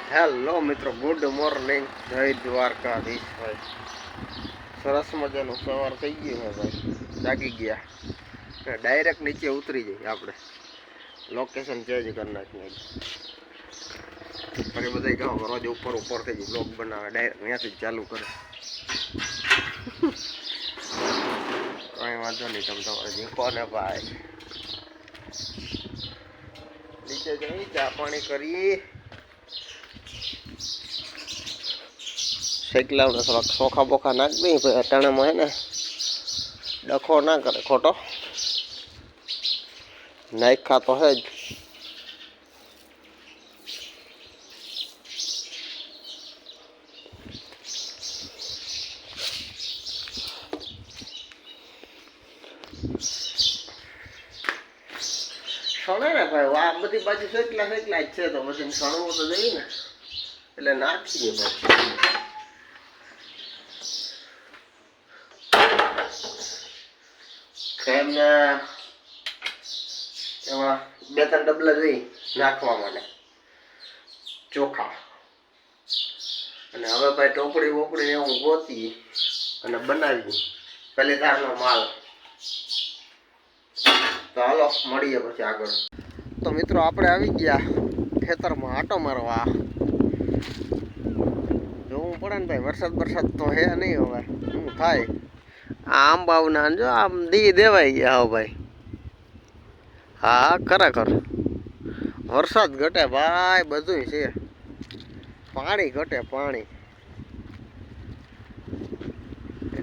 Hello મિત્રો, good morning, જય દ્વારકાધીશ ભાઈ. સરસ મજાનું સવાર થઈ ગયું છે ભાઈ. જાગી ગયા, ડાયરેક્ટ નીચે ઉતરી જઈએ આપણે. લોકેશન ચેન્જ કરી નાખીએ. પછી બધા કહો રોજ ઉપર થઈ જાય, બ્લોગ બનાવે, ડાયરેક્ટ ત્યાંથી જ ચાલુ કરે. કંઈ વાંધો નહીં, તમે તમારે જીપો ને ભાઈ. નીચે જઈ ચા પાણી કરી. સાયકલાવને થોડાક ચોખા બોખા નાખી દઈ ભાઈ. અટાણામાં હે ને ડખો ના કરે ખોટો. નાખ્યા તો હે જ. સણે ને ભાઈ, આ બધી બાજુ સાયકલા જ છે, તો પછી સણવું તો જઈએ ને, એટલે નાખીએ ભાઈ. એમને એમાં 2-3 ડબલા જઈ નાખવા માટે ચોખા. અને હવે ભાઈ ટોપડી બોપડી એવું ગોતી અને બનાવી પેલી ધારનો માલ. તો હાલો મળીએ પછી આગળ. તો મિત્રો આપણે આવી ગયા ખેતરમાં આટો મારવા. જોવું પડે ને ભાઈ, વરસાદ તો હે નહીં. હવે શું થાય? આ આંબાવના જો આમ દી દેવાઈ ગયા હો ભાઈ. હા ખરેખર વરસાદ ઘટે ભાઈ, બધું છે. પાણી ઘટે, પાણી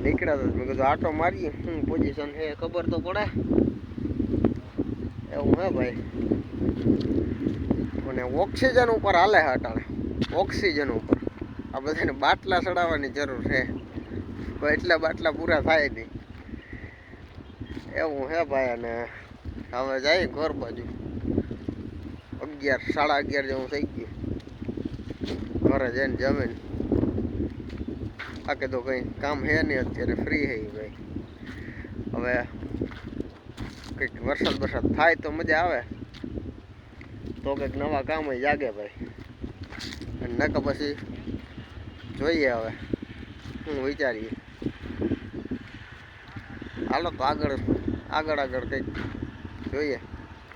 નીકળ્યા તો મેં કીધું આટો મારીએ, શું પોઝિશન છે ખબર તો પડે. એવું હે ભાઈ. અને ઓક્સિજન ઉપર હાલે છે અટાણે, ઓક્સિજન ઉપર. આ બધાને બાટલા ચડાવવાની જરૂર છે, એટલા બાટલા પૂરા થાય નહીં. એવું હે ભાઈ. અને હવે જાય ઘર બાજુ. 11-11:30 જેવું થઈ ગયું. ઘરે જઈને જમીન આ કીધું કંઈ કામ હે નહીં અત્યારે, ફ્રી હે ભાઈ. હવે કંઈક વરસાદ થાય તો મજા આવે, તો કંઈક નવા કામ જાગે ભાઈ. અને નકર પછી જોઈએ હવે હું વિચારીએ. હાલો તો આગળ કંઈક જોઈએ.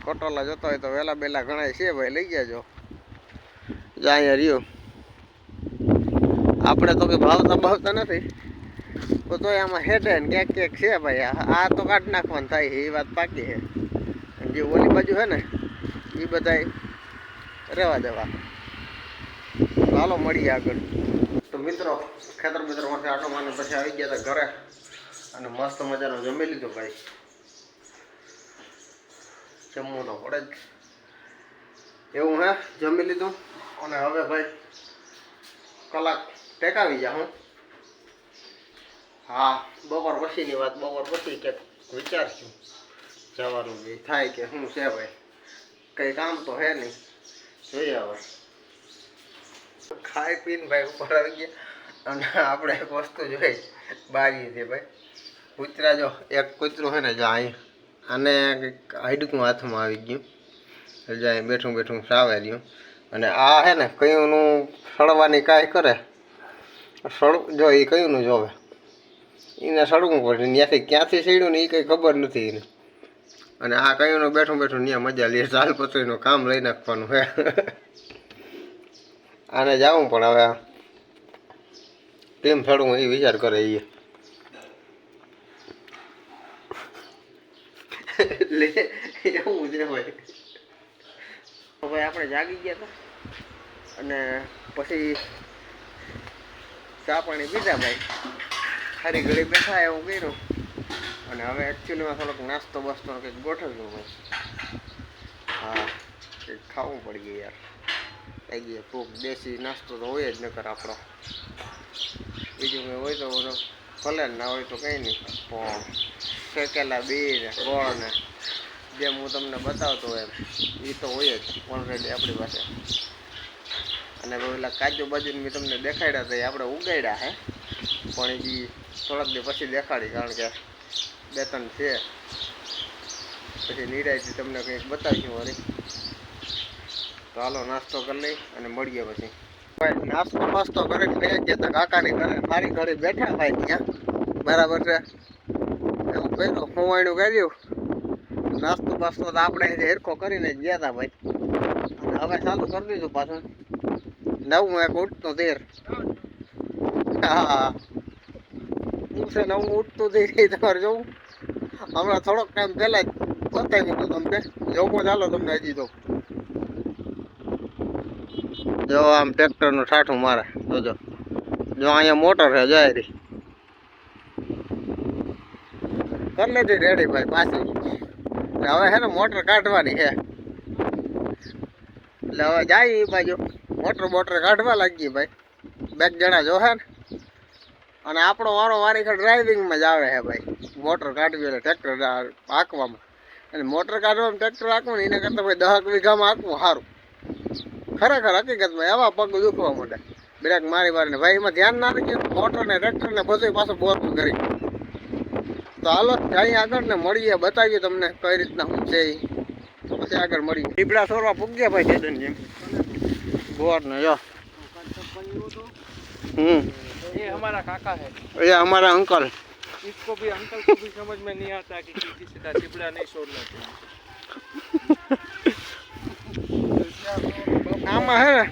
કોટોલા જોતો હોય તો વહેલા બેલા ઘણા છે ભાઈ, લઈ જાજો. અહીંયા રહ્યું આપણે તો કંઈ ભાવતા નથી, તો આમાં હેઠે ને ક્યાંક છે ભાઈ. આ તો કાઢી નાખવાનું થાય, એ વાત પાકી છે. જે ઓલી બાજુ છે ને એ બધા રહેવા દેવા. ચાલો મળીએ આગળ. તો મિત્રો ખેતરમાંથી આટો મારને પછી આવી ગયા હતા ઘરે, અને મસ્ત મજાનું જમી લીધું ભાઈ. જમવું તો પડે જ, એવું હે. જમી લીધું અને હવે ભાઈ કલાક ટેકાવી જા હું. હા, બપોર પછીની વાત. બપોર પછી કે વિચારશું જવાનું જે થાય કે શું છે ભાઈ. કંઈ કામ તો હે નહીં, જોઈએ હવે. ખાઈ પીને ભાઈ ઉપર આવી ગયા. અને આપણે એક વસ્તુ જોઈ બારીએ છે ભાઈ. કૂતરા જો એક કૂતરું છે ને, જો અહીં આને કંઈક હાઈડકું હાથમાં આવી ગયું. એટલે અહીં બેઠું સાવે રહ્યું. અને આ છે ને કયુંનું સળવાની કાંઈ કરે, જો એ કયુંનું જોવે, એને સળવું પડે. ત્યાંથી ક્યાંથી સડ્યું ને એ કંઈ ખબર નથી એને. અને આ કયુંનું બેઠું ત્યાં મજા લે. ચાલ પતરીનું કામ લઈ નાખવાનું હે. આને જવું પણ હવે કેમ સડવું એ વિચાર કરે એ. લે એવું છે ભાઈ. હવે આપણે જાગી ગયા હતા અને પછી ચા પાણી પીધા ભાઈ. સારી ઘડી બેઠા એવું કર્યું. અને હવે એકચ્યુઅલીમાં થોડોક નાસ્તો બસ્તો કંઈક ગોઠવ્યું ભાઈ. હા, કંઈક ખાવું પડી ગયું યાર. થઈ ગઈ ભૂખ. દેશી નાસ્તો તો હોય જ નકર આપણો. બીજું કંઈ હોય તો ભલે ના હોય તો કંઈ નહીં. પણ શેકેલા બી ને ગોળ ને જેમ હું તમને બતાવતો એમ એ તો હોય જ ઓલરેડી આપણી પાસે. અને પેલા કાજુ બાજુ મેં તમને દેખાડ્યા હતા, એ આપણે ઉગાડ્યા હે. પણ એ થોડાક દી પછી દેખાડી, કારણ કે 2-3 છે. પછી નિરાયથી તમને કંઈક બતાવીશું વળી. તો હાલો નાસ્તો કરી લઈ અને મળીએ પછી. ભાઈ નાસ્તો બાસ્તો કરીને લઈ ગયા હતા કાકાની ઘરે, મારી ઘરે બેઠા ભાઈ ત્યાં બરાબર છે. એવું કર્યું ખોવાણું કર્યું, નાસ્તો બાસ્તો તો આપણે હેરખો કરીને જ ગયા હતા ભાઈ. અને હવે ચાલુ કરી દીધું પાછું નવું એક ઉઠતું ધીર. હા શું છે નવું ઉઠતું ધીર એ તમારે જોવું. હમણાં થોડોક ટાઈમ પહેલા જ બતાવ્યું હતું તમને, જોવો ચાલો તમને હજી તો. જો આમ ટ્રેક્ટરનું ઠાઠું મારે જોજો, જો અહીંયા મોટર છે જાય રહી કરી લીધી રેડી ભાઈ પાછી. હવે છે ને મોટર કાઢવાની છે એટલે હવે જાય એ બાજુ મોટર કાઢવા લાગી ભાઈ. બે જણા જો હે ને, અને આપણો વારો વારીખર ડ્રાઇવિંગમાં જ આવે છે ભાઈ. મોટર કાઢવી એટલે ટ્રેક્ટર હાંકવામાં, અને મોટર કાઢવામાં ટ્રેક્ટર હાંકવું એના કરતાં ભાઈ 10 વીઘામાં હાંકવું સારું. ખરેખર હકીકતમાં એવા પગ દુખવા માંડે બ્રેક મારી મારીને ભાઈ. એમાં ધ્યાન ના રાખીએ મોટર ને ટ્રેક્ટર ને બધું પાછું બોરતું કરી. તો હાલો અહીં આગળ ને મળીએ, બતાવીએ તમને કઈ રીતના શું છે તો પછી આગળ મળીએ. પીપળા સોરવા પૂગ્યા ભાઈ ચેતન જેમ બોર ને જો. ये हमारा काका है, ये हमारा अंकल. इसको भी अंकल को भी समझ में नहीं आता कि किसी सीधा चिपड़ा नहीं छोड़ना चाहिए. આમાં હે ને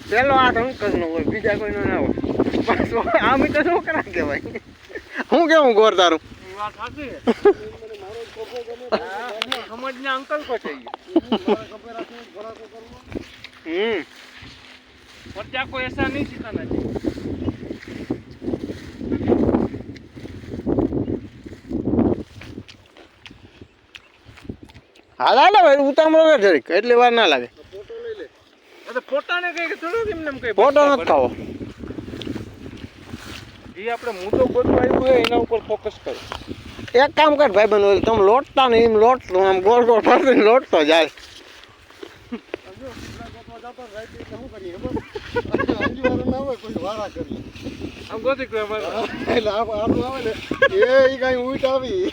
પેલો હાથ અંકલ નો હોય, બીજા કોઈ નો ના હોય. બસ આમ તો છોકરા કહેવાય. હું કેવું ગોર તારું बात आती है. समझना अंकल को चाहिए. बच्चा को ऐसा नहीं सिखाना चाहिए. હાલ હાલે ભાઈ ઉતામળો કે જરીક એટલી વાર ના લાગે. फोटो ले ले. अरे फोटा ने कहीं थोड़ो कि हमने कहीं ફોટો નથી ખાવો. जी આપણે મુદ્દો ગોતવા આવ્યું હોય એના ઉપર ફોકસ કરો. એક કામ કર ભાઈ બનો, તમે લોટતા ને એમ લોટતો આમ ગોળ ગોળ ફરતી લોટતો જાય. આમ ગોતી કોઈ અમારે એટલે આપણું આવે ને એ કઈ ઊંટ આવી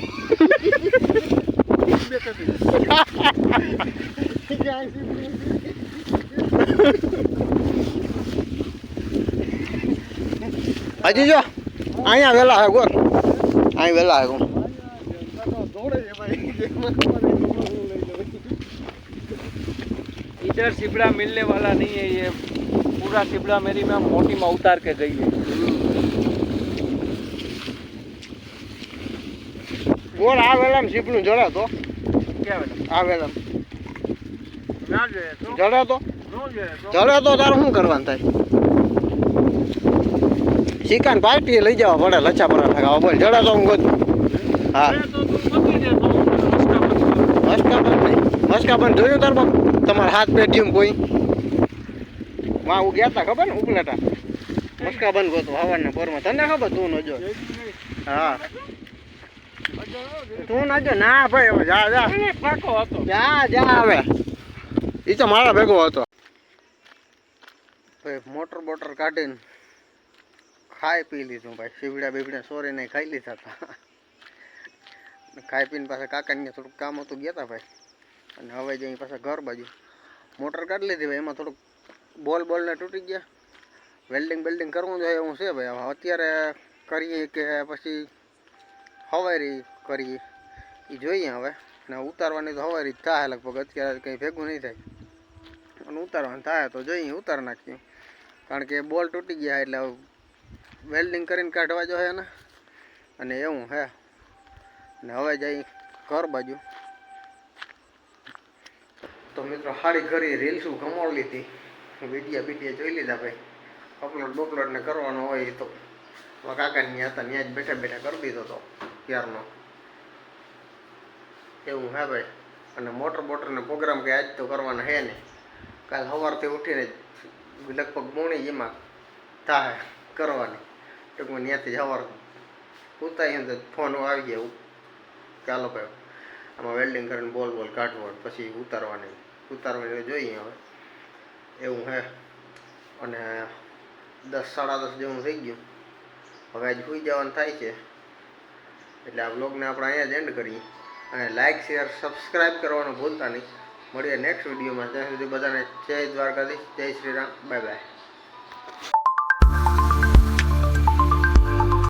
હજી જો અહીંયા વેલા હે ગોર, અહીં વેલા હે ગો. इधर सिबड़ा मिलने वाला नहीं है. ये पूरा सिबड़ा मेरी में मोटी में उतार के गई है. ગોર આ વેલામ સીપડું જડે તો क्या बेटा આ વેલામ ना जो है तो જડે તો नो जो है तो જડે તો તારે શું કરવાનું થાય? ચિકન પાર્ટી લઈ જવા પડે લચ્છા પરાઠા ખાવા. બોલ જડે તો હું ગોતું. હા तो तुम मत दे दो उसका बच्चा. મસ્કાબન નહીં, મસ્કાબન જોયું તાર બાપ તમારા હાથ પેઢીમાં કોઈ માં હું ગયા તા ખબર ને ઉપલેટા મસ્કાબન ગોતું હવારના પોરમાં. તને ખબર તું ન જો? હા તું ના જો ના ભાઈ. હવે જા જા પાકો હતો. જા જા હવે એ તો મારા ભેગો હતો ભાઈ. મોટર બોટર કાઢીને ખાઈ પી લીધું ભાઈ. સીવડા બીવડા સોરીને ખાઈ લીધા હતા. ખાઈ પીને પાછા કાકાને થોડુંક કામ હતું ગયા હતા ભાઈ. અને હવે જઈ પાછા ઘર બાજુ મોટર કાઢી લીધી ભાઈ. એમાં થોડુંક બોલ ને તૂટી ગયા. વેલ્ડિંગ કરવું જોઈએ એવું છે ભાઈ. હવે અત્યારે કરીએ કે પછી હવારી કરીએ એ જોઈએ હવે. ને ઉતારવાની તો હવારી જ થાય લગભગ. અત્યારે કંઈ ભેગું નહીં થાય. અને ઉતારવાનું થાય તો જોઈએ ઉતાર નાખીએ. કારણ કે બોલ તૂટી ગયા એટલે વેલ્ડિંગ કરીને કાઢવા જોઈએ ને. અને એવું હે ને હવે જઈ ઘર બાજુ. તો મિત્રો સારી ઘરી રીલ્સું ગમાવી લીધી, વિડીયા જોઈ લીધા ભાઈ. અપલોડ ને કરવાનો હોય તો કાકાની હતા ત્યાં જ બેઠા કરી દીધો તો ત્યારનો. એવું હે ભાઈ. અને મોટરનો પ્રોગ્રામ કે આજ તો કરવાનો હે ને. કાલ સવારથી ઉઠીને લગભગ મોણી એમાં થાય કરવાની. ટૂંકમાં ત્યાંથી સવાર ઉતારીને તો ફોન આવી ગયા ચાલો ભાઈ આમાં વેલ્ડિંગ કરીને બોલ કાઢવો પછી ઉતારવાની જોઈએ હવે. એવું હે. અને 10 સાડા 10 જેવું થઈ ગયું. હવે આજ સુઈ જવાનું થાય છે. એટલે આ વ્લોગને આપણે અહીંયા જ એન્ડ કરીએ. અને લાઇક શેર સબસ્ક્રાઈબ કરવાનું ભૂલતા નહીં. મળીએ નેક્સ્ટ વિડીયોમાં. ત્યાં સુધી બધાને જય દ્વારકાધીશ, જય શ્રી રામ, બાય બાય.